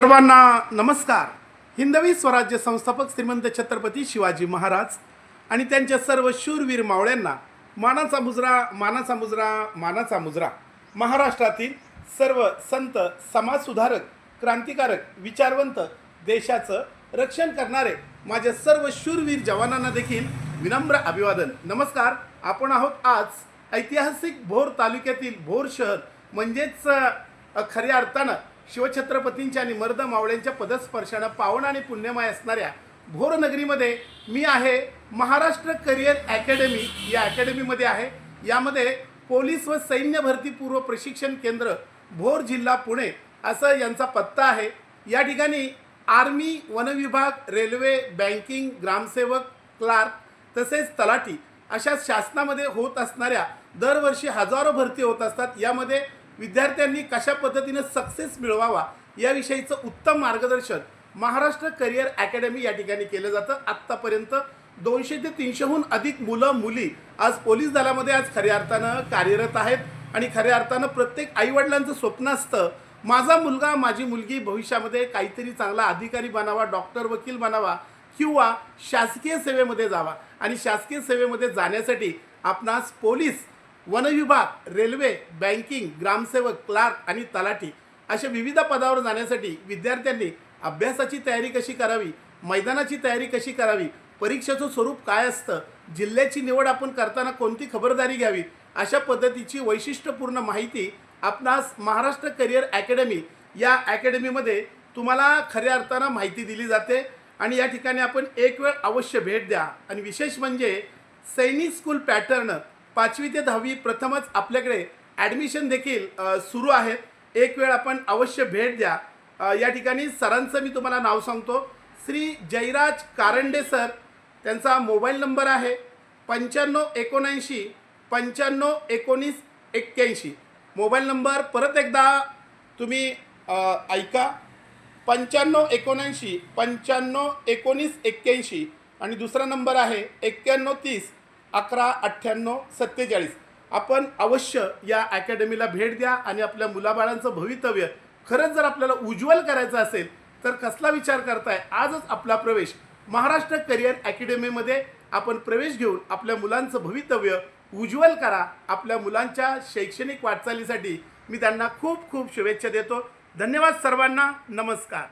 सर्वांना नमस्कार। हिंदवी स्वराज्य संस्थापक श्रीमंत छत्रपती शिवाजी महाराज आणि त्यांच्या सर्व शूरवीर मावळ्यांना मानाचा मुजरा, मानाचा मुजरा, मानाचा मुजरा। महाराष्ट्रातील सर्व संत, समाजसुधारक, क्रांतिकारक, विचारवंत, देशाचं रक्षण करणारे माझ्या सर्व शूरवीर जवानांना देखील विनम्र अभिवादन। नमस्कार। आपण आहोत आज ऐतिहासिक भोर तालुक्यातील भोर शहर म्हणजेच खऱ्या अर्थानं शिवछत्रपतींच्या आणि मर्द मावळ्यांच्या पदस्पर्शानं पावन आणि पुण्यमय असणाऱ्या भोर नगरीमध्ये मी आहे। महाराष्ट्र करिअर अकॅडमी या अकॅडमीमध्ये आहे। यामध्ये पोलीस व सैन्य भरती पूर्व प्रशिक्षण केंद्र भोर जिल्हा पुणे असं यांचा पत्ता आहे। या ठिकाणी आर्मी, वन विभाग, रेल्वे, बँकिंग, ग्रामसेवक, क्लार्क तसेच तलाठी अशा शासनामध्ये होत असणाऱ्या दरवर्षी हजारो भरती होत असतात। यामध्ये विद्यार्थ्यांनी कशा पद्धतीने सक्सेस मिळवावा याविषयीचं उत्तम मार्गदर्शन महाराष्ट्र करिअर अकॅडमी या ठिकाणी केलं जातं। आत्तापर्यंत 200 ते 300हून अधिक मुलं मुली आज पोलीस दलामध्ये आज खऱ्या अर्थानं कार्यरत आहेत आणि खऱ्या अर्थानं प्रत्येक आईवडिलांचं स्वप्न असतं माझा मुलगा, माझी मुलगी भविष्यामध्ये काहीतरी चांगला अधिकारी बनावा, डॉक्टर, वकील बनावा किंवा शासकीय सेवेमध्ये जावा। आणि शासकीय सेवेमध्ये जाण्यासाठी आपणास पोलीस, वन विभाग, रेल्वे, बँकिंग, ग्रामसेवक, क्लार्क आणि तलाठी अशा विविध पदावर जाण्यासाठी विद्यार्थ्यांनी अभ्यासाची तयारी कशी करावी, मैदानाची तयारी कशी करावी, परीक्षेचं स्वरूप काय असतं, जिल्ह्याची निवड आपण करताना कोणती खबरदारी घ्यावी, अशा पद्धतीची वैशिष्ट्यपूर्ण माहिती आपणास महाराष्ट्र करिअर अकॅडमी या अकॅडमीमध्ये तुम्हाला खऱ्या अर्थानं माहिती दिली जाते। आणि या ठिकाणी आपण एक वेळ अवश्य भेट द्या। आणि विशेष म्हणजे सैनिक स्कूल पॅटर्न 5वी ते 10वी प्रथमच आपल्याकडे ॲडमिशन देखील सुरू आहेत। एक वेळ आपण अवश्य भेट द्या। या ठिकाणी सरांचं मी तुम्हाला नाव सांगतो, श्री जयराज कारंडे सर। त्यांचा मोबाईल नंबर आहे 9579 9519 81। मोबाईल नंबर परत एकदा तुम्ही ऐका, 9579 9519 81 आणि दुसरा नंबर आहे 9130 11 98 47। आपण अवश्य या अकॅडमीला भेट द्या आणि आपल्या मुलाबाळांचं भवितव्य खरंच जर आपल्याला उज्ज्वल करायचं असेल तर कसला विचार करताय, आजच आपला प्रवेश महाराष्ट्र करिअर अकॅडमीमध्ये आपण प्रवेश घेऊन आपल्या मुलांचं भवितव्य उज्ज्वल करा। आपल्या मुलांच्या शैक्षणिक वाटचालीसाठी मी त्यांना खूप खूप शुभेच्छा देतो। धन्यवाद सर्वांना। नमस्कार।